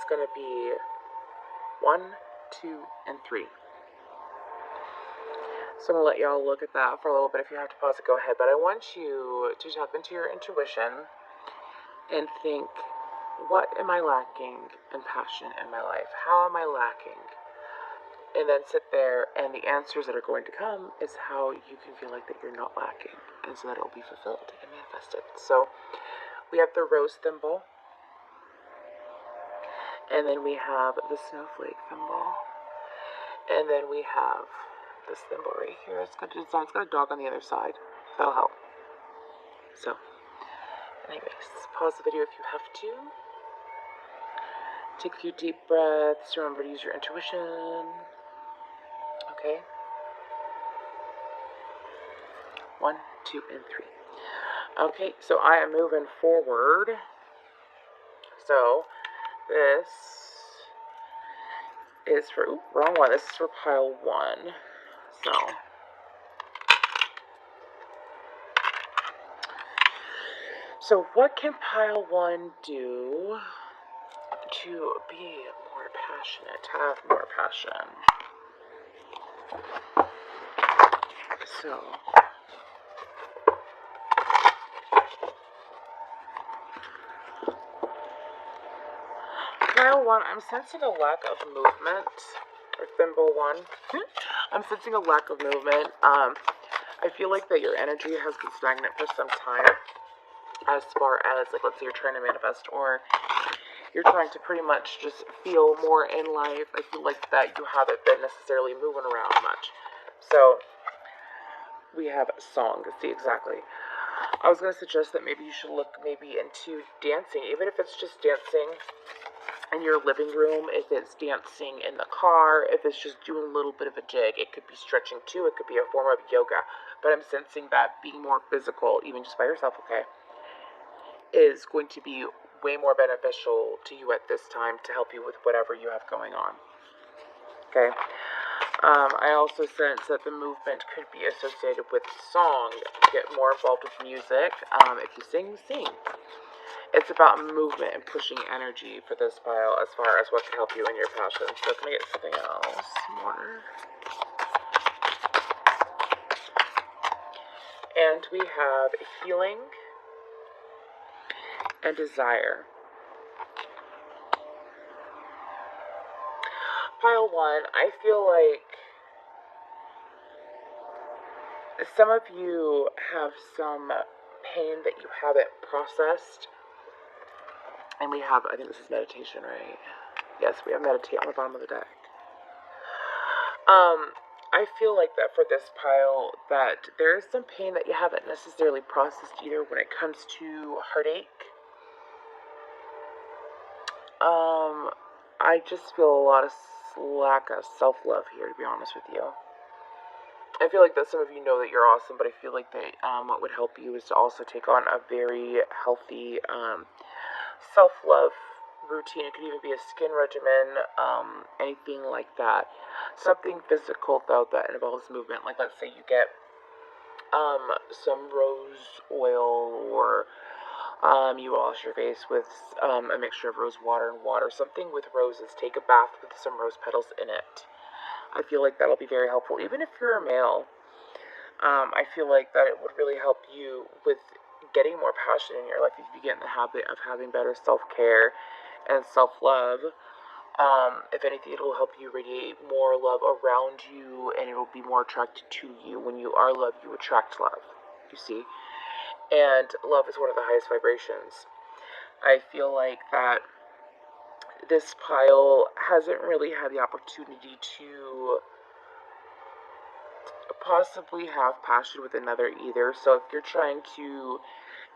going to be 1, 2, and 3. So I'm going to let y'all look at that for a little bit. If you have to pause it, go ahead. But I want you to tap into your intuition and think, what am I lacking in passion in my life? How am I lacking? And then sit there, and the answers that are going to come is how you can feel like that you're not lacking, and so that it will be fulfilled and manifested. So we have the rose thimble, and then we have the snowflake thimble, and then we have this thimble right here. It's got a dog on the other side. That'll help. So, anyways, pause the video if you have to. Take a few deep breaths. Remember to use your intuition. Okay. 1, 2, and 3. Okay, so I am moving forward. So this is for, wrong one. This is for pile 1. So what can pile 1 do to be more passionate, have more passion? So pile 1, I'm sensing a lack of movement, or thimble 1. I'm sensing a lack of movement. I feel like that your energy has been stagnant for some time, as far as, like, let's say you're trying to manifest, or you're trying to pretty much just feel more in life. I feel like that you haven't been necessarily moving around much. So we have song. See, exactly. I was going to suggest that maybe you should look maybe into dancing, even if it's just dancing in your living room, if it's dancing in the car, if it's just doing a little bit of a jig. It could be stretching too, it could be a form of yoga, but I'm sensing that being more physical, even just by yourself, okay, is going to be way more beneficial to you at this time to help you with whatever you have going on. Okay. I also sense that the movement could be associated with song. Get more involved with music. If you sing, sing. It's about movement and pushing energy for this pile as far as what can help you in your passion. So can I get something else more? And we have healing and desire. Pile 1, I feel like some of you have some pain that you haven't processed. And we have, I think this is meditation, right? Yes, we have meditate on the bottom of the deck. I feel like that for this pile, that there is some pain that you haven't necessarily processed either when it comes to heartache. I just feel a lot of lack of self-love here, to be honest with you. I feel like that some of you know that you're awesome, but I feel like that what would help you is to also take on a very healthy self-love routine. It could even be a skin regimen, anything like that. Something physical, though, that involves movement. Like, let's say you get some rose oil, or you wash your face with a mixture of rose water and water. Something with roses. Take a bath with some rose petals in it. I feel like that'll be very helpful. Even if you're a male, I feel like that it would really help you with getting more passion in your life if you get in the habit of having better self-care and self-love. If anything, it'll help you radiate more love around you, and it'll be more attracted to you. When you are loved, you attract love, you see. And love is one of the highest vibrations. I feel like that this pile hasn't really had the opportunity to possibly have passion with another either. So if you're trying to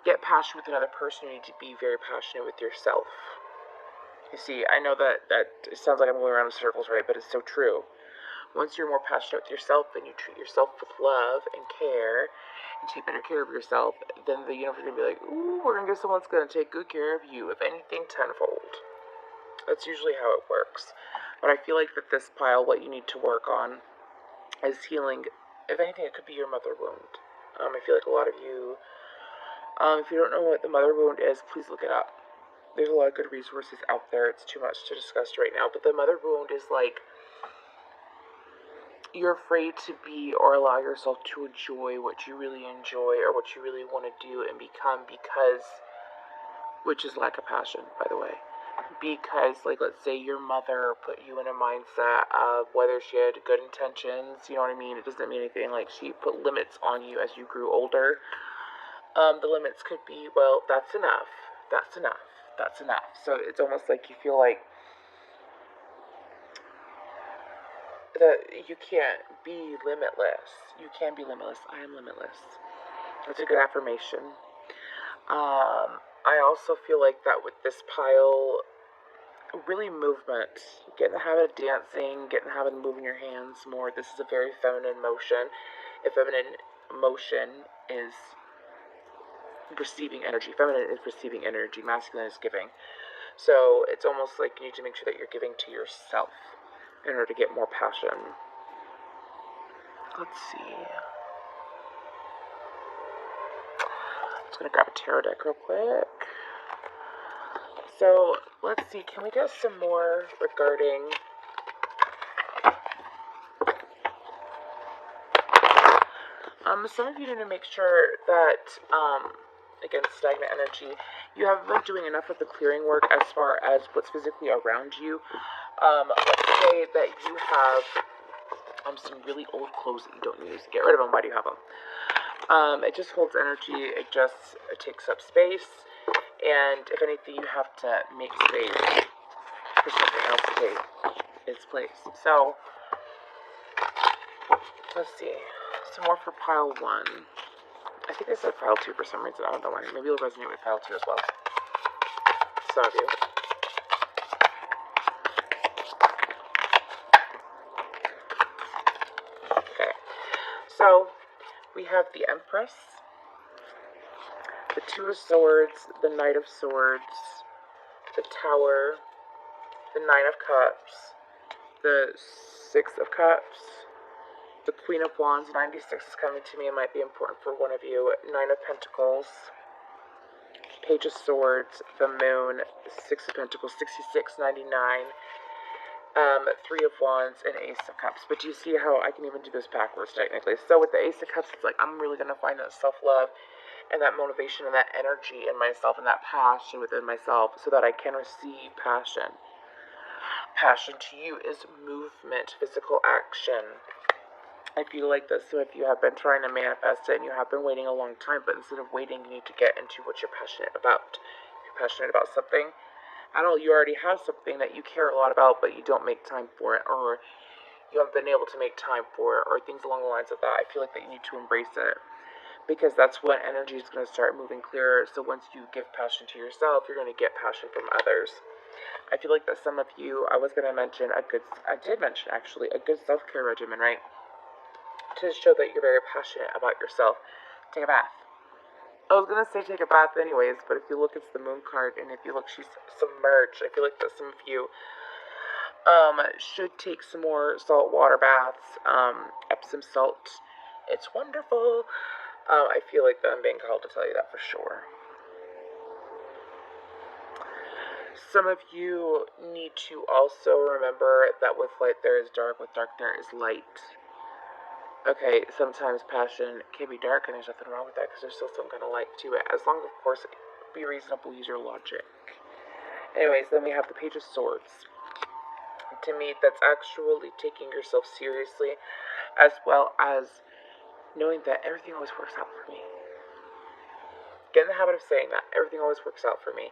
get passion with another person, you need to be very passionate with yourself. You see, I know that it sounds like I'm going around in circles, right? But it's so true. Once you're more passionate with yourself and you treat yourself with love and care and take better care of yourself, then the universe is going to be like, ooh, we're going to get someone that's going to take good care of you, if anything, tenfold. That's usually how it works. But I feel like that this pile, what you need to work on is healing. If anything, it could be your mother wound. I feel like a lot of you, if you don't know what the mother wound is, please look it up. There's a lot of good resources out there. It's too much to discuss right now. But the mother wound is like, you're afraid to be or allow yourself to enjoy what you really enjoy or what you really want to do and become because, which is lack of passion, by the way. Because, like, let's say your mother put you in a mindset of whether she had good intentions, you know what I mean? It doesn't mean anything. Like, she put limits on you as you grew older. The limits could be, well, that's enough. That's enough. That's enough. So it's almost like you feel like that you can't be limitless. You can be limitless. I am limitless. That's a good affirmation. I also feel like that with this pile, really movement. Get in the habit of dancing, get in the habit of moving your hands more. This is a very feminine motion. A feminine motion is receiving energy. Feminine is receiving energy. Masculine is giving. So it's almost like you need to make sure that you're giving to yourself in order to get more passion. Let's see. I'm just going to grab a tarot deck real quick. So, let's see. Can we get some more regarding some of you need to make sure that, again, stagnant energy, you haven't been doing enough of the clearing work as far as what's physically around you. Let's say that you have some really old clothes that you don't use. Get rid of them. Why do you have them? It just holds energy. It takes up space. And if anything, you have to make space for something else to take its place. So, let's see. Some more for pile 1. I think I said pile 2 for some reason. I don't know why. Maybe it'll resonate with pile 2 as well. Some of you. Okay. So, we have the Empress, the Two of Swords, the Knight of Swords, the Tower, the Nine of Cups, the Six of Cups, the Queen of Wands. 96 is coming to me. It might be important for one of you. 9 of Pentacles, Page of Swords, the Moon, 6 of Pentacles, 66, 99, 3 of Wands, and Ace of Cups. But do you see how I can even do this backwards, technically? So with the Ace of Cups, it's like I'm really going to find that self-love and that motivation and that energy in myself and that passion within myself so that I can receive passion. Passion to you is movement, physical action. I feel like this, so if you have been trying to manifest it and you have been waiting a long time, but instead of waiting, you need to get into what you're passionate about. If you're passionate about something, I don't know, you already have something that you care a lot about, but you don't make time for it, or you haven't been able to make time for it, or things along the lines of that. I feel like that you need to embrace it, because that's when energy is going to start moving clearer. So once you give passion to yourself, you're going to get passion from others. I feel like that some of you, I did mention actually, a good self-care regimen, right? To show that you're very passionate about yourself. Take a bath. I was going to say take a bath anyways, but if you look, it's the Moon card, and if you look, she's submerged. I feel like that some of you should take some more salt water baths, Epsom salt. It's wonderful. I feel like that I'm being called to tell you that for sure. Some of you need to also remember that with light there is dark, with dark there is light. Okay, sometimes passion can be dark, and there's nothing wrong with that because there's still some kind of light to it. As long as, of course, be reasonable, use your logic. Anyways, then we have the Page of Swords. To me, that's actually taking yourself seriously, as well as knowing that everything always works out for me. Get in the habit of saying that. Everything always works out for me.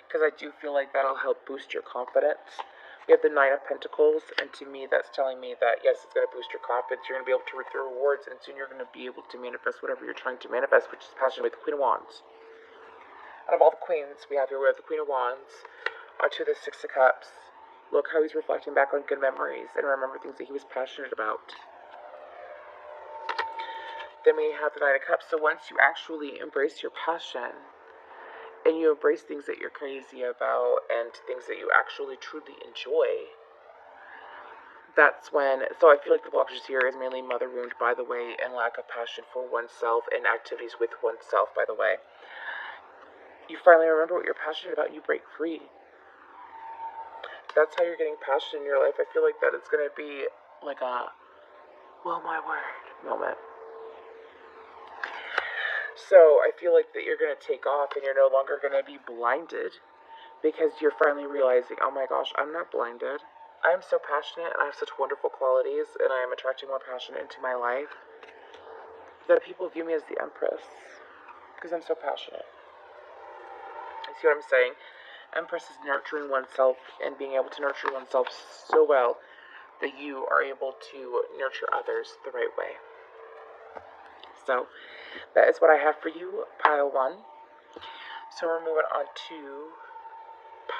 Because I do feel like that'll help boost your confidence. We have the Nine of Pentacles, and to me, that's telling me that, yes, it's going to boost your confidence. You're going to be able to reap the rewards, and soon you're going to be able to manifest whatever you're trying to manifest, which is passion with the Queen of Wands. Out of all the queens we have here, we have the Queen of Wands, onto the Six of Cups. Look how he's reflecting back on good memories and remember things that he was passionate about. Then we have the Nine of Cups. So once you actually embrace your passion, and you embrace things that you're crazy about and things that you actually truly enjoy, that's when, so I feel like the blockages here is mainly mother wound, by the way, and lack of passion for oneself and activities with oneself, by the way. you finally remember what you're passionate about and you break free. That's how you're getting passion in your life. I feel like that it's going to be like a, well, my word moment. So I feel like that you're going to take off and you're no longer going to be blinded because you're finally realizing, oh my gosh, I'm not blinded. I'm so passionate and I have such wonderful qualities and I am attracting more passion into my life that people view me as the Empress because I'm so passionate. You see what I'm saying? Empress is nurturing oneself and being able to nurture oneself so well that you are able to nurture others the right way. So that is what I have for you, pile 1. So we're moving on to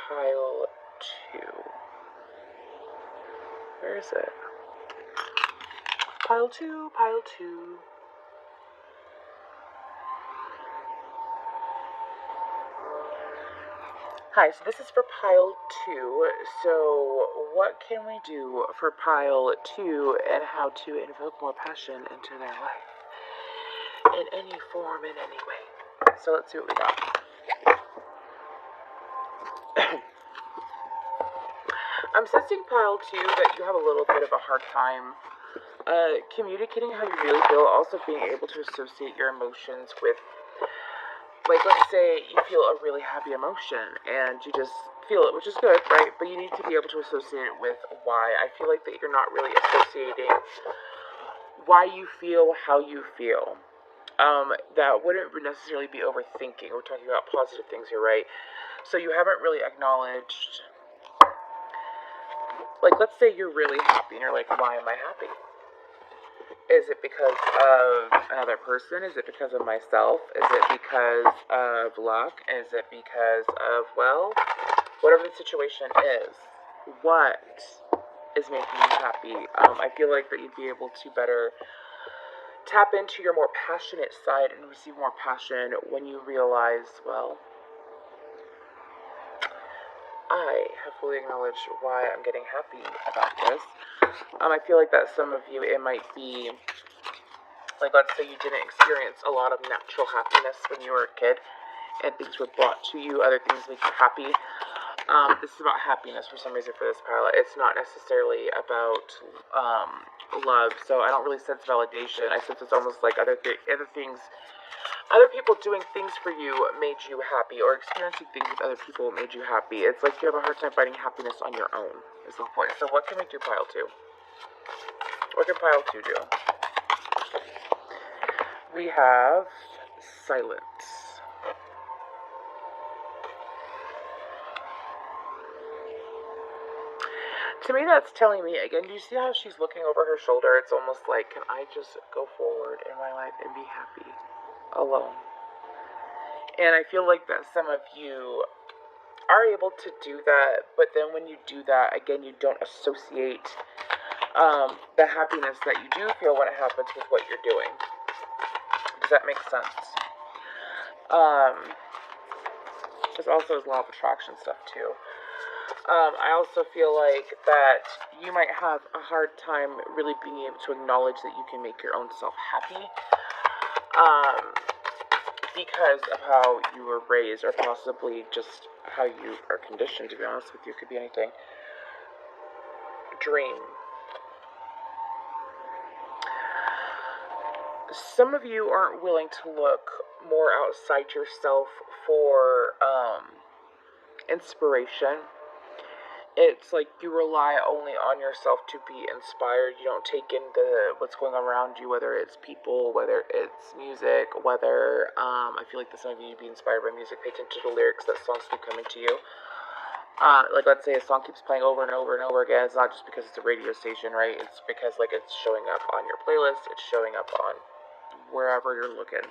pile 2. Where is it? Pile 2, pile 2. Hi, so this is for pile 2. So what can we do for pile 2 and how to invoke more passion into their life? In any form, in any way. So let's see what we got. I'm sensing pile 2 that you have a little bit of a hard time communicating how you really feel, also being able to associate your emotions with, like, let's say you feel a really happy emotion and you just feel it, which is good, right? But you need to be able to associate it with why. I feel like that you're not really associating why you feel how you feel. That wouldn't necessarily be overthinking. We're talking about positive things here, right? So you haven't really acknowledged, like, let's say you're really happy and you're like, why am I happy? Is it because of another person? Is it because of myself? Is it because of luck? Is it because of, well, whatever the situation is, what is making you happy? I feel like that you'd be able to better tap into your more passionate side and receive more passion when you realize, well, I have fully acknowledged why I'm getting happy about this. I feel like that some of you, it might be, like, let's say you didn't experience a lot of natural happiness when you were a kid, and things were brought to you, other things make you happy. This is about happiness for some reason for this pilot. It's not necessarily about love, so I don't really sense validation. I sense it's almost like other things. Other people doing things for you made you happy, or experiencing things with other people made you happy. It's like you have a hard time finding happiness on your own, is the point. So what can we do, pile 2? What can pile 2 do? We have silence. To me, that's telling me, again, do you see how she's looking over her shoulder? It's almost like, can I just go forward in my life and be happy alone? And I feel like that some of you are able to do that, but then when you do that, again, you don't associate the happiness that you do feel when it happens with what you're doing. Does that make sense? There's also this law of attraction stuff too. I also feel like that you might have a hard time really being able to acknowledge that you can make your own self happy. Because of how you were raised, or possibly just how you are conditioned, to be honest with you. It could be anything. Dream. Some of you aren't willing to look more outside yourself for inspiration. It's like you rely only on yourself to be inspired. You don't take in what's going on around you, whether it's people, whether it's music, whether, I feel like some of you be inspired by music. Pay attention to the lyrics that songs keep coming to you. Like, let's say a song keeps playing over and over and over again. It's not just because it's a radio station, right? It's because, like, it's showing up on your playlist. It's showing up on wherever you're looking.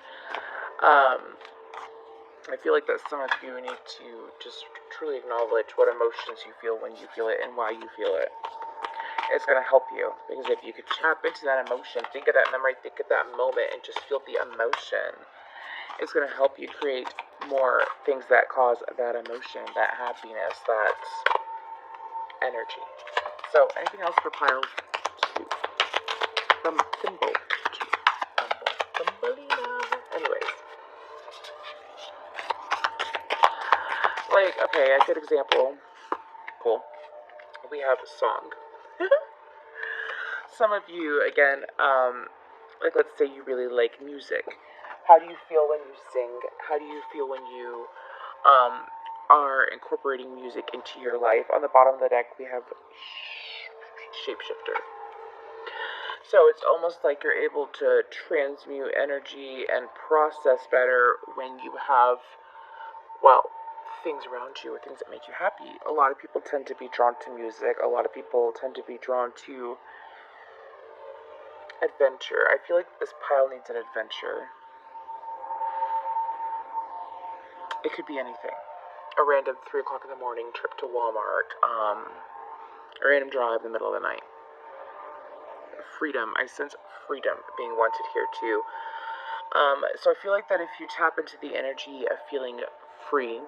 I feel like that some of you need to just truly acknowledge what emotions you feel when you feel it and why you feel it. It's going to help you, because if you could tap into that emotion, think of that memory, think of that moment, and just feel the emotion, it's going to help you create more things that cause that emotion, that happiness, that energy. So, anything else for pile 2? From symbol 2. Anyways. Okay, a good example. Cool. We have song. Some of you, again, like let's say you really like music. How do you feel when you sing? How do you feel when you are incorporating music into your life? On the bottom of the deck, we have shapeshifter. So it's almost like you're able to transmute energy and process better when you have, well, things around you or things that make you happy. A lot of people tend to be drawn to music. A lot of people tend to be drawn to adventure. I feel like this pile needs an adventure. It could be anything. A random 3 o'clock in the morning trip to Walmart. A random drive in the middle of the night. Freedom. I sense freedom being wanted here too. So I feel like that if you tap into the energy of feeling free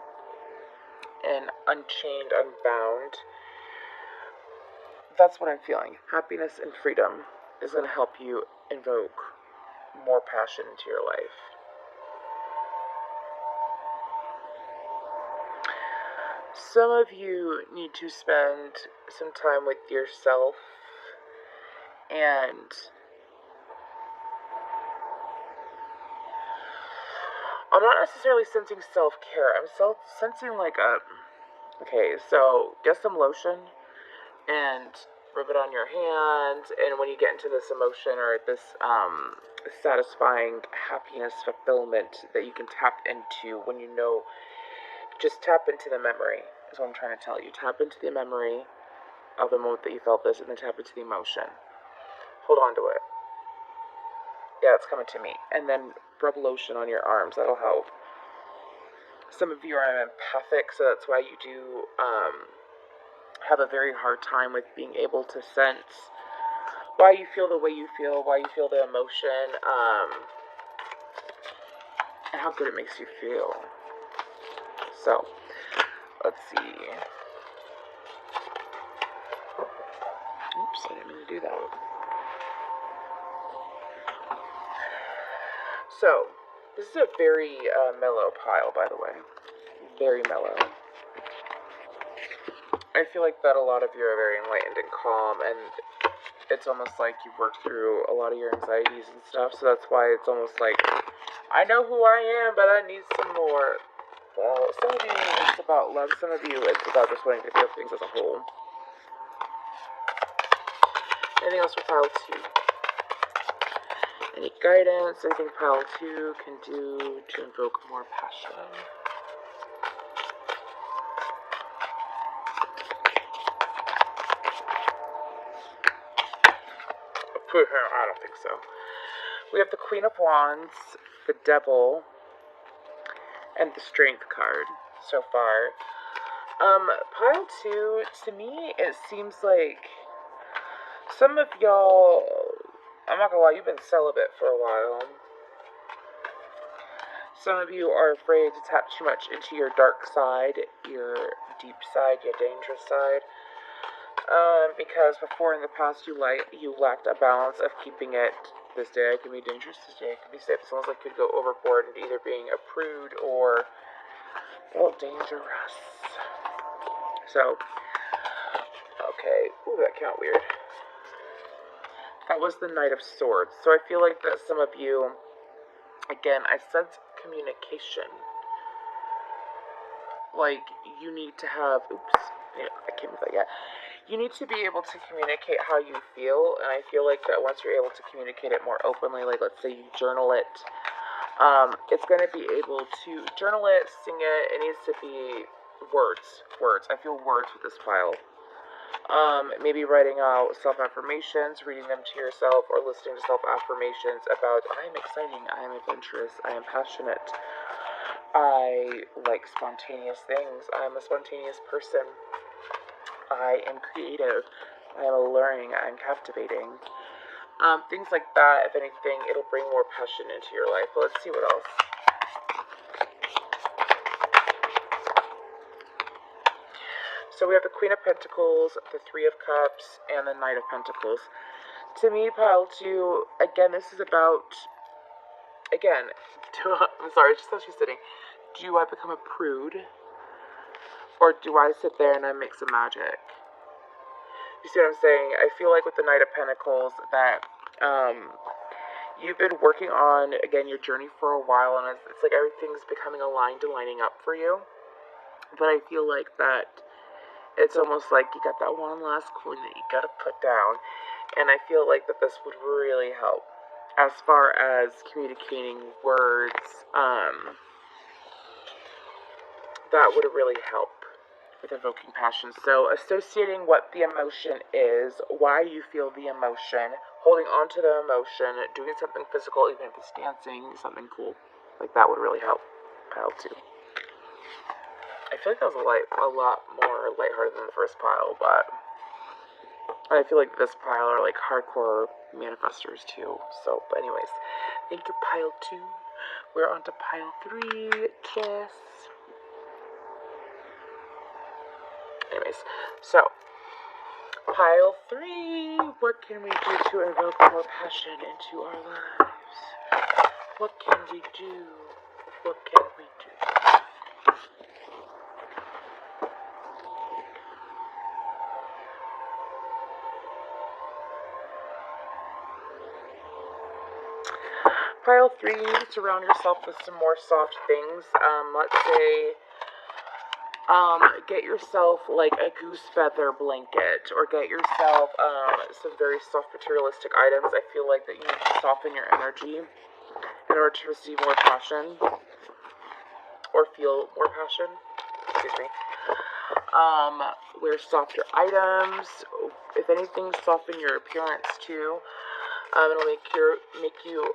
and unchained, unbound, that's what I'm feeling. Happiness and freedom is going to help you invoke more passion into your life. Some of you need to spend some time with yourself and I'm not necessarily sensing self-care. I'm sensing like okay, so get some lotion and rub it on your hands, and when you get into this emotion or this satisfying happiness, fulfillment that you can tap into when you know, just tap into the memory is what I'm trying to tell you. Tap into the memory of the moment that you felt this, and then tap into the emotion. Hold on to it. Yeah, it's coming to me. And then rub lotion on your arms. That'll help. Some of you are empathic, so that's why you do have a very hard time with being able to sense why you feel the way you feel, why you feel the emotion, and how good it makes you feel. So, let's see. Oops, I didn't mean to do that. So, this is a very mellow pile, by the way. Very mellow. I feel like that a lot of you are very enlightened and calm, and it's almost like you've worked through a lot of your anxieties and stuff, so that's why it's almost like, I know who I am, but I need some more. Well, some of you, it's about love. Some of you, it's about just wanting to feel things as a whole. Anything else for pile 2? Any guidance, anything pile 2 can do to invoke more passion? I don't think so. We have the Queen of Wands, the Devil, and the Strength card so far. Pile 2, to me, it seems like some of y'all, I'm not gonna lie, you've been celibate for a while. Some of you are afraid to tap too much into your dark side, your deep side, your dangerous side. Because before in the past you lacked a balance of keeping it, this day I can be dangerous, this day I can be safe. It sounds like you could go overboard and either being a prude or, well, dangerous. So, okay, ooh, that came out weird. That was the Knight of Swords. So I feel like that some of you, again, I sense communication. Like, you need to have, I can't move that yet. You need to be able to communicate how you feel, and I feel like that once you're able to communicate it more openly, like let's say you journal it, it's going to be able to journal it, sing it. It needs to be words. I feel words with this file. Maybe writing out self-affirmations, reading them to yourself, or listening to self-affirmations about, I am exciting, I am adventurous, I am passionate, I like spontaneous things, I am a spontaneous person, I am creative, I am alluring, I am captivating. Things like that, if anything, it'll bring more passion into your life. But let's see what else. So we have the Queen of Pentacles, the Three of Cups, and the Knight of Pentacles. To me, pile 2, again, this is about, again, I'm sorry, it's just how she's sitting. Do I become a prude? Or do I sit there and I make some magic? You see what I'm saying? I feel like with the Knight of Pentacles that you've been working on, again, your journey for a while, and it's like everything's becoming aligned and lining up for you. But I feel like that it's almost like you got that one last coin that you gotta put down. And I feel like that this would really help as far as communicating words. That would really help with evoking passion. So associating what the emotion is, why you feel the emotion, holding on to the emotion, doing something physical, even if it's dancing, something cool. Like that would really help. Pile 2. I feel like that was a lot more lighthearted than the first pile, but I feel like this pile are like hardcore manifestors too. So, but anyways, thank you, pile 2. We're on to pile 3, Kiss. Anyways, so pile 3, what can we do to invoke more passion into our lives? What can we do? What can we do? Pile 3, you need to surround yourself with some more soft things. Let's say, get yourself like a goose feather blanket, or get yourself some very soft materialistic items. I feel like that you need to soften your energy in order to receive more passion, or feel more passion. Excuse me. Wear softer items. If anything, soften your appearance too. It'll make you,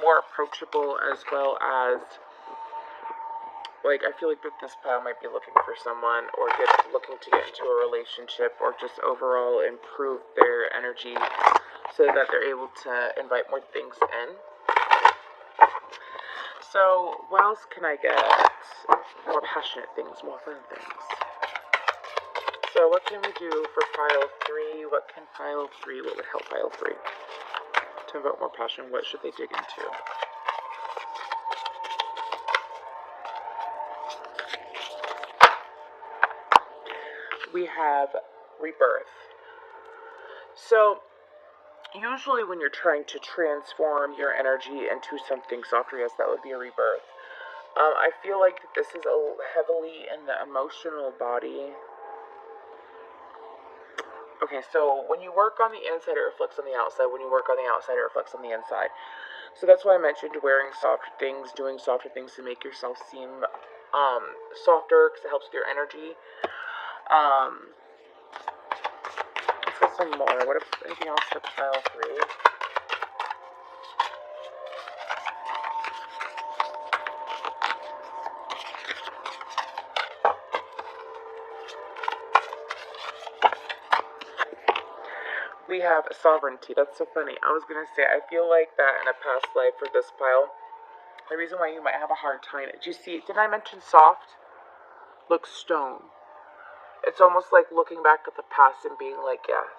more approachable, as well as, like, I feel like that this pile might be looking for someone, or looking to get into a relationship, or just overall improve their energy so that they're able to invite more things in. So, what else can I get? More passionate things, more fun things. So, what can we do for pile 3? What would help pile 3? To invoke more passion, what should they dig into? We have rebirth. So, usually when you're trying to transform your energy into something softer, yes, that would be a rebirth. I feel like this is heavily in the emotional body. Okay, so when you work on the inside, it reflects on the outside. When you work on the outside, it reflects on the inside. So that's why I mentioned wearing softer things, doing softer things to make yourself seem softer, because it helps with your energy. Let's get some more. What if anything else for pile 3? We have sovereignty. That's so funny. I was going to say, I feel like that in a past life for this pile, the reason why you might have a hard time, did you see, did I mention soft? Look, stone. It's almost like looking back at the past and being like, yes,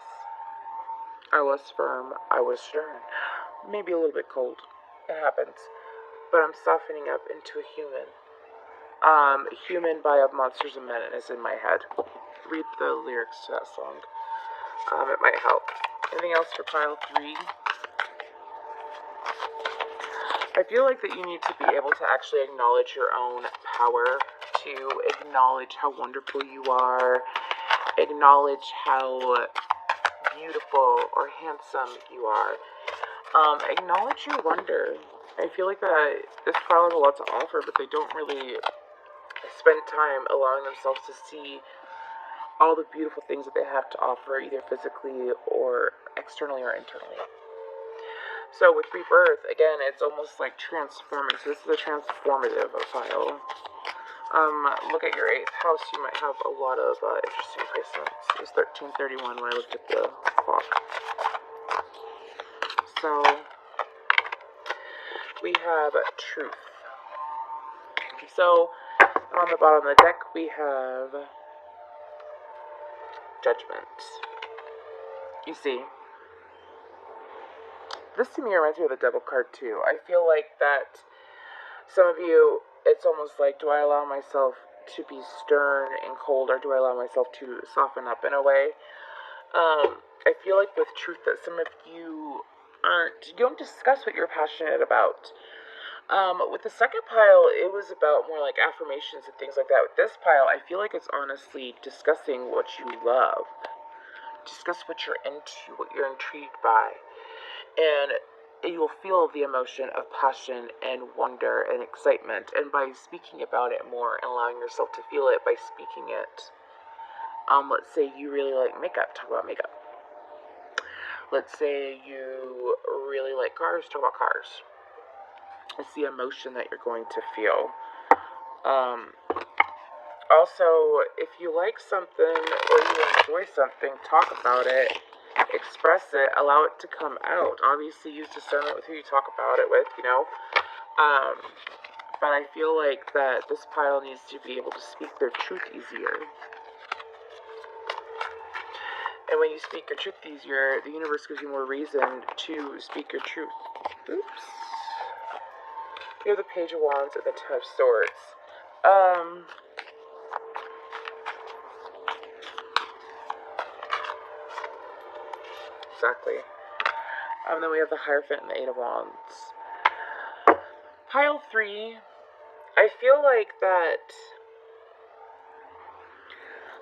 I was firm, I was stern. Maybe a little bit cold. It happens. But I'm softening up into a human. Human by Monsters and Men is in my head. Read the lyrics to that song. It might help. Anything else for pile 3? I feel like that you need to be able to actually acknowledge your own power, to acknowledge how wonderful you are, acknowledge how beautiful or handsome you are. Acknowledge your wonder. I feel like that this pile has a lot to offer, but they don't really spend time allowing themselves to see all the beautiful things that they have to offer, either physically or externally or internally. So with rebirth, again, it's almost like transforming. So this is a transformative pile. Look at your 8th house. You might have a lot of interesting placements. It was 1331 when I looked at the clock. So we have truth. So on the bottom of the deck, we have judgment. You see, this to me reminds me of the devil card too. I feel like that some of you, it's almost like, do I allow myself to be stern and cold, or do I allow myself to soften up in a way? I feel like with truth that some of you you don't discuss what you're passionate about. With the second pile, it was about more like affirmations and things like that. With this pile, I feel like it's honestly discussing what you love. Discuss what you're into, what you're intrigued by. And you will feel the emotion of passion and wonder and excitement. And by speaking about it more and allowing yourself to feel it by speaking it. Let's say you really like makeup, talk about makeup. Let's say you really like cars, talk about cars. It's the emotion that you're going to feel. Also, if you like something or you enjoy something, talk about it, express it, allow it to come out. Obviously, use discernment with who you talk about it with, you know. But I feel like that this pile needs to be able to speak their truth easier. And when you speak your truth easier, the universe gives you more reason to speak your truth. Oops. You have the Page of Wands and the Ten of Swords. Exactly. Then we have the Hierophant and the Eight of Wands. Pile 3, I feel like that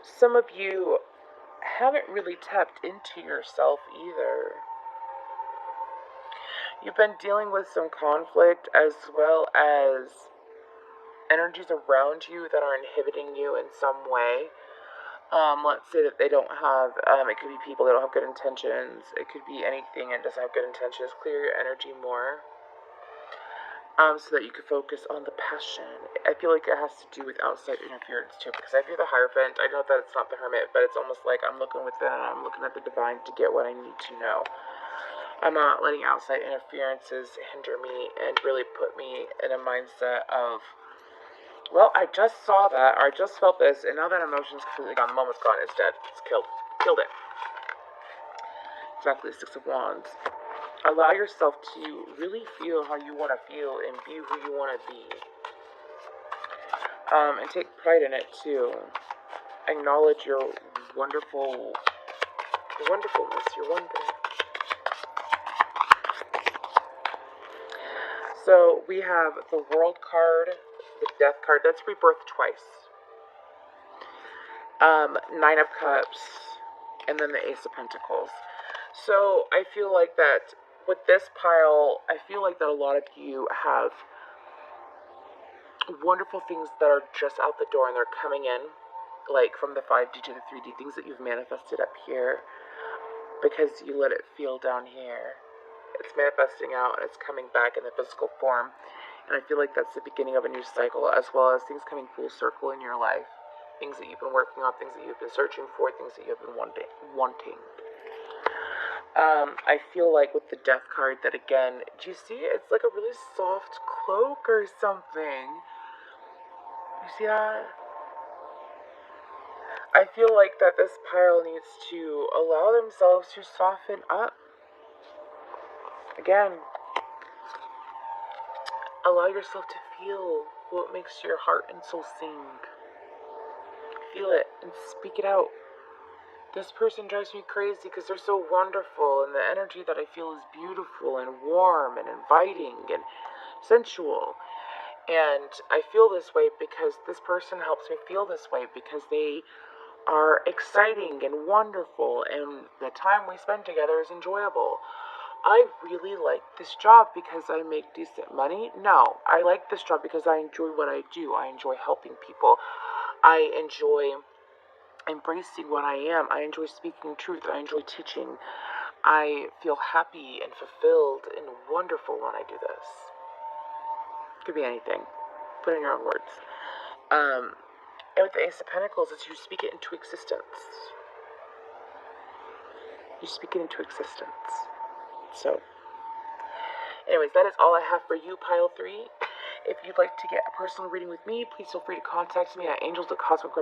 some of you haven't really tapped into yourself either. You've been dealing with some conflict as well as energies around you that are inhibiting you in some way. Let's say that they don't have, it could be people that don't have good intentions. It could be anything that doesn't have good intentions. Clear your energy more. So that you can focus on the passion. I feel like it has to do with outside interference too, because I feel the Hierophant, I know that it's not the Hermit, but it's almost like I'm looking within and I'm looking at the divine to get what I need to know. I'm not letting outside interferences hinder me and really put me in a mindset of, well, I just saw that, or I just felt this, and now that emotion's completely gone, the moment's gone, it's dead, it's killed. Killed it. Exactly, Six of Wands. Allow yourself to really feel how you want to feel and be who you want to be. And take pride in it too. Acknowledge your wonderfulness, your wonder. So we have the World card, the Death card. That's rebirth twice. 9 of Cups, and then the Ace of Pentacles. So I feel like that with this pile, I feel like that a lot of you have wonderful things that are just out the door and they're coming in, like from the 5D to the 3D, things that you've manifested up here because you let it feel down here. It's manifesting out and it's coming back in the physical form. And I feel like that's the beginning of a new cycle, as well as things coming full circle in your life. Things that you've been working on, things that you've been searching for, things that you've been wanting. I feel like with the Death card that, again, do you see it's like a really soft cloak or something? You see that? I feel like that this pile needs to allow themselves to soften up. Again, allow yourself to feel what makes your heart and soul sing. Feel it and speak it out. This person drives me crazy because they're so wonderful, and the energy that I feel is beautiful and warm and inviting and sensual. And I feel this way because this person helps me feel this way because they are exciting and wonderful, and the time we spend together is enjoyable. I really like this job because I make decent money. No, I like this job because I enjoy what I do. I enjoy helping people. I enjoy embracing what I am. I enjoy speaking truth. I enjoy teaching. I feel happy and fulfilled and wonderful when I do this. Could be anything. Put in your own words. And with the Ace of Pentacles, it's you speak it into existence. You speak it into existence. So, anyways, that is all I have for you, Pile 3. If you'd like to get a personal reading with me, please feel free to contact me at angels@cosmic